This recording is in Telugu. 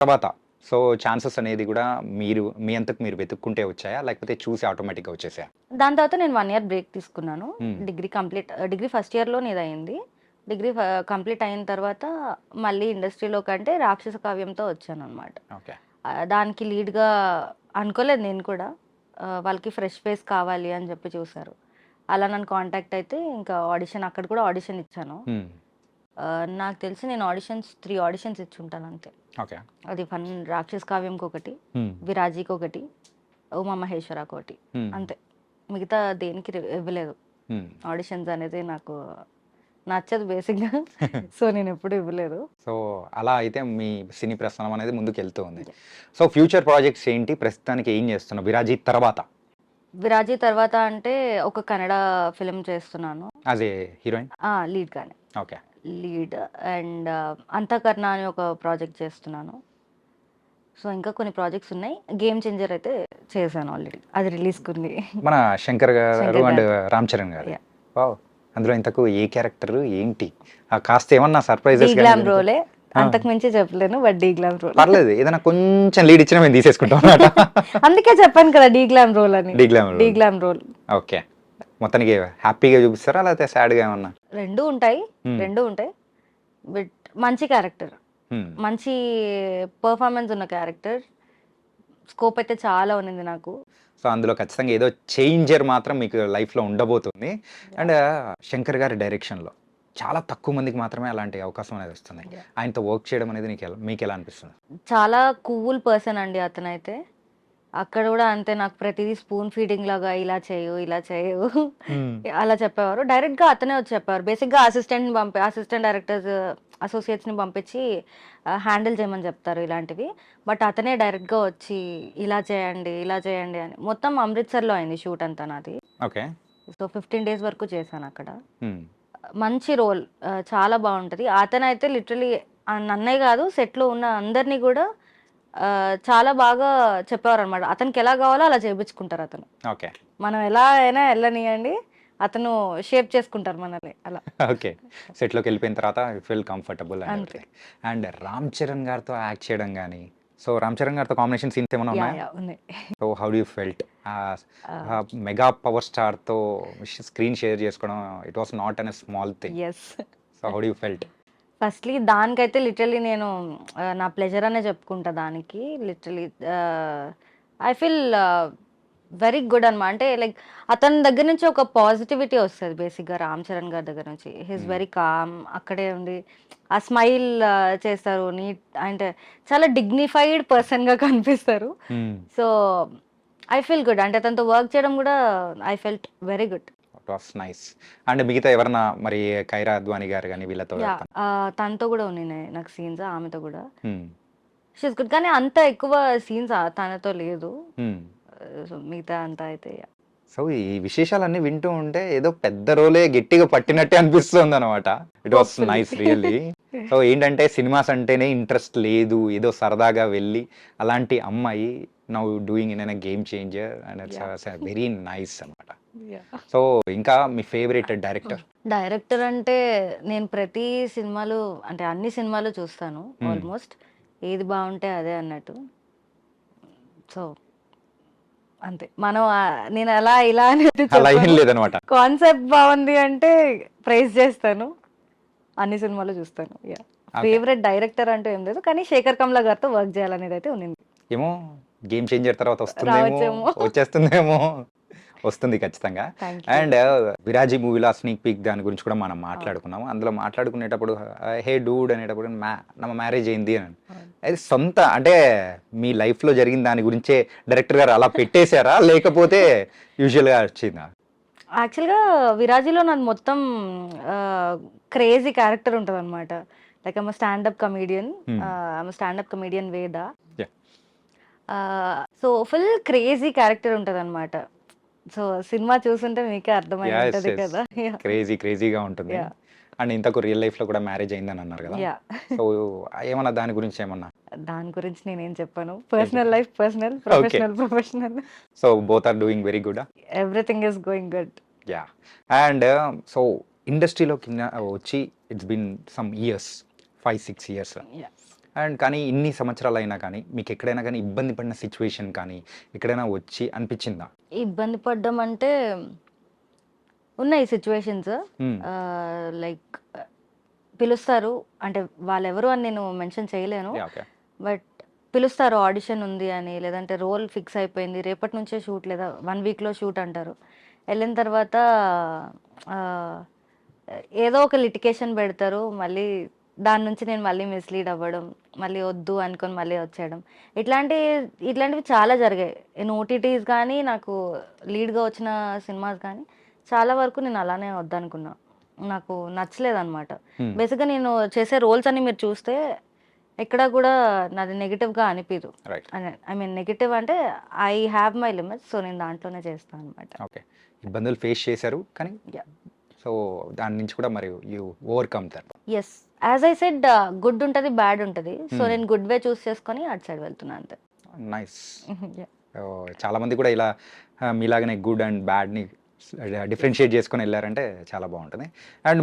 తర్వాత సో ఛాన్సెస్ అనేది కూడా మీరు మీ అంతకు మీరు వెతుక్కుంటే వచ్చాయా? లేకపోతే చూసి ఆటోమేటిక్‌గా వచ్చేసాయా? దాని తర్వాత నేను 1 ఇయర్ బ్రేక్ తీసుకున్నాను. హ్మ్. డిగ్రీ ఫస్ట్ ఇయర్‌లోనే ఇదయింది. డిగ్రీ కంప్లీట్ అయిన తర్వాత మళ్ళీ ఇండస్ట్రీలోకంటే రాక్షస కావ్యంతో వచ్చాననమాట. ఓకే. దానికి లీడ్‌గా అనుకోలేదు నేను కూడా. వాళ్ళకి ఫ్రెష్ ఫేస్ కావాలి అని చెప్పి చూసారు. అలా నన్ను కాంటాక్ట్ అయితే ఇంకా అక్కడ కూడా ఆడిషన్ ఇచ్చాను. హ్మ్. నాకు తెలిసి నేను 3 ఆడిషన్స్ ఇచ్చుంటాను అంతే. ఓకే. అది రాక్షస కావ్యంకొకటి, హ్మ్. విరాజీకొకటి, ఉమా మహేశ్వరకొకటి హ్మ్. అంతే. మిగతా దేనికి ఇవ్వలేదు. హ్మ్. ఆడిషన్స్ అనేది నాకు నచ్చదు బేసిక్‌గా. సో, నేనెప్పుడు ఇవ్వలేదు. సో, అలా అయితే మీ సినీ ప్రస్థానం అనేది ముందుకెళ్తూ ఉంది. సో, ఫ్యూచర్ ప్రాజెక్ట్స్ ఏంటి? ప్రస్తుతానికి ఏం చేస్తున్నావు 'విరాజీ' తర్వాత? విరాజీ తర్వాత అంటే ఒక కన్నడ ఫిల్మ్ చేస్తున్నాను. As a heroine? లీడ్‌గానే. ఓకే. లీడ్ అండ్ 'అంతఃకరణ' అని ఒక ప్రాజెక్ట్ చేస్తున్నాను. సో, ఇంకా కొన్ని ప్రాజెక్ట్స్ ఉన్నాయి. 'గేమ్ చేంజర్' అయితే చేశాను ఆల్రెడీ. అది రిలీజ్‌కుంది. మన శంకర్ గారు శంకర్ అండ్ గారితో. రామ్ చరణ్ గారు. యాహ్! వావ్! అందులో ఇంతకు ఏ క్యారెక్టర్ ఏంటి? కాస్త ఏమన్నా డీ సర్ప్రైజెస్ గ్లామ్ గాని రోలే. ఆ! అంతకు మించి చెప్పలేను. But de glam role. పర్లేదు. ఏదైనా కొంచెం లీడ్ ఇచ్చినా మేము తీసేసుకుంటాం అన్నమాట. అందుకే చెప్పాను కదా! డీ గ్లామ్ రోల్ అని. De glam de role. Glam role. Okay. మొత్తానికి హ్యాపీగా చూపిస్తారా? లేకపోతే సాడ్‌గా ఏమన్నా? 2 ఉంటాయి. హ్మ్. 2 ఉంటాయి. బట్ మంచి క్యారెక్టర్. హ్మ్. మంచి పెర్ఫార్మెన్స్ ఉన్న క్యారెక్టర్. స్కోప్ అయితే చాలా ఉన్నింది నాకు. సో, అందులో ఖచ్చితంగా ఏదో చేంజర్ మాత్రం మీకు లైఫ్‌లో ఉండబోతుంది. అండ్ శంకర్ గారి డైరెక్షన్‌లో చాలా తక్కువ మందికి మాత్రమే అలాంటి అవకాశం అనేది వస్తుంది. యాహ్! ఆయనతో వర్క్ చేయడం అనేది మీకెలా అనిపిస్తుంది? చాలా కూల్ పర్సన్ అండి అతనైతే. అక్కడ కూడా అంతే నాకు ప్రతిదీ స్పూన్ ఫీడింగ్ లాగా ఇలా చేయు, ఇలా చేయు హ్మ్. అలా చెప్పేవారు. డైరెక్ట్‌గా అతనే వచ్చి చెప్పేవారు. బేసిక్‌గా అసిస్టెంట్ డైరెక్టర్స్, అసోసియేట్స్‌ని పంపించి హ్యాండిల్ చేయమని చెప్తారు ఇలాంటివి. బట్ అతనే డైరెక్ట్‌గా వచ్చి ఇలా చేయండి, ఇలా చేయండి అని. మొత్తం అమృత్సర్‌లో అయింది షూట్ అంతా నాది. ఓకే. సో, 15 డేస్ వరకు చేశాను అక్కడ. హ్మ్. మంచి రోల్. చాలా బావుంటది. అతనైతే లిటరల్లీ నన్నే గాదు సెట్‌లో ఉన్న అందరిని గూడా చాలా బాగా చెప్పేవారనమాట. అతనికెలా గావాలో అలా చేపించుకుంటారతను. ఓకే. మనం ఎలా అయినా ఎళ్ళనీయండి. అతను షేప్ చేసుకుంటారు మనల్ని అలా. ఓకే. సెట్‌లోకెళ్ళిపోయిన తర్వాత యూ ఫీల్ కంఫర్టబుల్ అండ్ అంతే. ఎవ్రీథింగ్. అండ్ 'రామ్ చరణ్' గారితో యాక్ట్ చేయడం గాని, సో 'రామ్ చరణ్' గారితో కాంబినేషన్ సీన్స్ ఏమైనా ఉన్నాయా? యాహ్! ఉన్నాయి. So how do you felt? ఆహ్, మెగా పవర్ స్టార్‌తో స్క్రీన్ షేర్ చేసుకోవడం it was not an small thing. Yes. So how do you felt? Firstly దానికైతే లిటరల్లీ నేను నా ప్లెజర్ అనే చెప్పుకుంటా దానికి. Literally I feel very good అనమాట. అంటే లైక్ అతని దగ్గర నుంచి ఒక పాజిటివిటీ వస్తది బేసిక్‌గా 'రామ్ చరణ్' గారి దగ్గర నుంచి. హి ఈస్ హ్మ్. Very calm. అక్కడే ఉండి ఆ స్మైల్ చేస్తారు. అంటే చాలా డిగ్నిఫైడ్ పర్సన్‌గా కనిపిస్తారు. హ్మ్. So, I feel good. అంటే అతనితో వర్క్ చేయడం కూడా I felt very good. It was nice. And మిగతా ఎవరన్నా మరి 'కైరా అద్వాని' గారు గాని వీళ్ళతో యాహ్! తనతో కూడా ఉన్నాయి నాకు సీన్స్ ఆమెతో కూడా. హ్మ్. She is good. కానీ అంత ఎక్కువ సీన్స్ తనతో లేదు. హ్మ్. సో, మిగతా అంతా అయితే యాహ్! సో ఈ విశేషాలన్నీ వింటూ ఉంటే ఏదో పెద్ద రోలే గట్టిగా పట్టినట్టే అనిపిస్తుందనమాట. It was hopefully. Nice really. So ఏంటంటే సినిమాస్ అంటేనే ఇంట్రెస్ట్ లేదు. ఏదో సరదాగా వెళ్ళి అలాంటి అమ్మాయి now doing in a game changer and it's very nice అనమాట. యాహ్! సో ఇంకా మీ ఫేవరెట్ డైరెక్టర్? డైరెక్టర్ అంటే నేను ప్రతి సినిమాలు అంటే అన్ని సినిమాలు చూస్తాను హ్మ్. ఆల్మోస్ట్. ఏది బావుంటే అదే అన్నట్టు. సో, అంతే. నేను అలా ఇలా అనేది అలా ఏం చెప్పను. లేదనమాట. కాన్సెప్ట్ బావుంది అంటే ప్రైజ్ చేస్తాను. అన్ని సినిమాలు చూస్తాను. యాహ్! ఓకే. ఫేవరెట్ డైరెక్టర్ అంటూ ఏం లేదు. కానీ 'శేఖర్ కమ్ల' గారితో వర్క్ చేయాలనేది అయితే ఉన్నింది. ఏమో గేమ్ చేంజర్ తర్వాత వస్తుందేమో, రావచ్చేమో. వచ్చేస్తుందేమో. వస్తుంది ఖచ్చితంగా. Thank you. అండ్ 'విరాజీ' మూవీలో ఆ స్నీక్ పీక్ దాని గురించి కూడా మనం మాట్లాడుకున్నాము. అందులో మాట్లాడుకునేటప్పుడు హే డూడ్ అనేటప్పుడు నమ్మ మ్యారేజ్ అయింది అని. అవును. అది సొంత అంటే మీ లైఫ్‌లో జరిగిన దాని గురించే డైరెక్టర్ గారు అలా పెట్టేసారా? లేకపోతే యూజువల్‌గా వచ్చిందా? యాక్చువల్‌గా 'విరాజీలో' నాది మొత్తం క్రేజీ క్యారెక్టర్ ఉంటదనమాట. Like standup comedian. Hmm. Standup comedian Veda. Yeah! So, full crazy character ఉంటదనమాట. సో, సినిమా చూసుంటే మీకే అర్థమై యెస్. ఉంటది యెస్. కదా! యాహ్! క్రేజీగా ఉంటుంది. యాహ్! అండ్ ఇంతకు రియల్ లైఫ్‌లో కూడా మ్యారేజ్ అయిందని అన్నారు కదా! యాహ్! సో ఏమన్నా దాని గురించి ఏమన్నా? దాని గురించి నేనేం చెప్పను. ఏం పర్సనల్ చెప్పరు? Life personal, okay. Professional. So both are doing very గుడ్డా? Everything is going good. Yeah! And so ఇండస్ట్రీలోకి వచ్చి it's been some years 5, 6 years. Yeah! And కానీ ఇన్ని సంవత్సరాలు అయినా కానీ మీకు ఎక్కడైనా కానీ ఇబ్బంది పడిన సిచ్యువేషన్ కానీ ఎక్కడైనా వచ్చి అనిపించిందా? ఇబ్బంది పడ్డం అంటే ఉన్నాయి సిచ్యువేషన్స్. Hmm. లైక్ పిలుస్తారు, అంటే వాళ్ళెవరు అని నేను మెన్షన్ చేయలేను. Yeah, okay. బట్ పిలుస్తారు ఆడిషన్ ఉంది అని, లేదంటే రోల్ ఫిక్స్ అయిపోయింది, రేపటి నుంచే షూట్ లేదా 1 వీక్లో షూట్ అంటారు. వెళ్ళిన తర్వాత ఆ, ఏదో ఒక లిటికేషన్ పెడతారు, మళ్ళీ దాని నుంచి నేను మళ్ళీ మిస్లీడ్ అవ్వడం, మళ్ళీ వద్దు అనుకొని మళ్ళీ వచ్చేయడం, ఇట్లాంటివి చాలా జరిగాయి. నేను ఓటీటీస్ కానీ, నాకు లీడ్గా వచ్చిన సినిమాస్ కానీ చాలా వరకు నేను అలానే వద్దనుకున్నా. నాకు నచ్చలేదన్నమాట. Hmm. బేసిక్గా నేను చేసే రోల్స్ అన్ని మీరు చూస్తే ఎక్కడ కూడా నాది నెగిటివ్గా అనిపించదు. Right. ఐ మీన్ నెగిటివ్ అంటే I have my limits, so నేను దాంట్లోనే చేస్తాను అనమాట. ఓకే. ఇబ్బందులు ఫేస్ చేశారు కానీ Yeah. సో దాని నుంచి కూడా మరి you overcome that. Yes, as I said good ఉంటుంది, బ్యాడ్ ఉంటుంది. సో నేను గుడ్ వే చూస్ చేసుకొని అటు సైడ్ వెళ్తున్నాను అంతే. నైస్. చాలా మంది కూడా ఇలా మీలాగనే గుడ్ అండ్ బ్యాడ్ని డిఫరెన్షియేట్ చేసుకొని వెళ్ళారంటే చాలా బాగుంటుంది. అండ్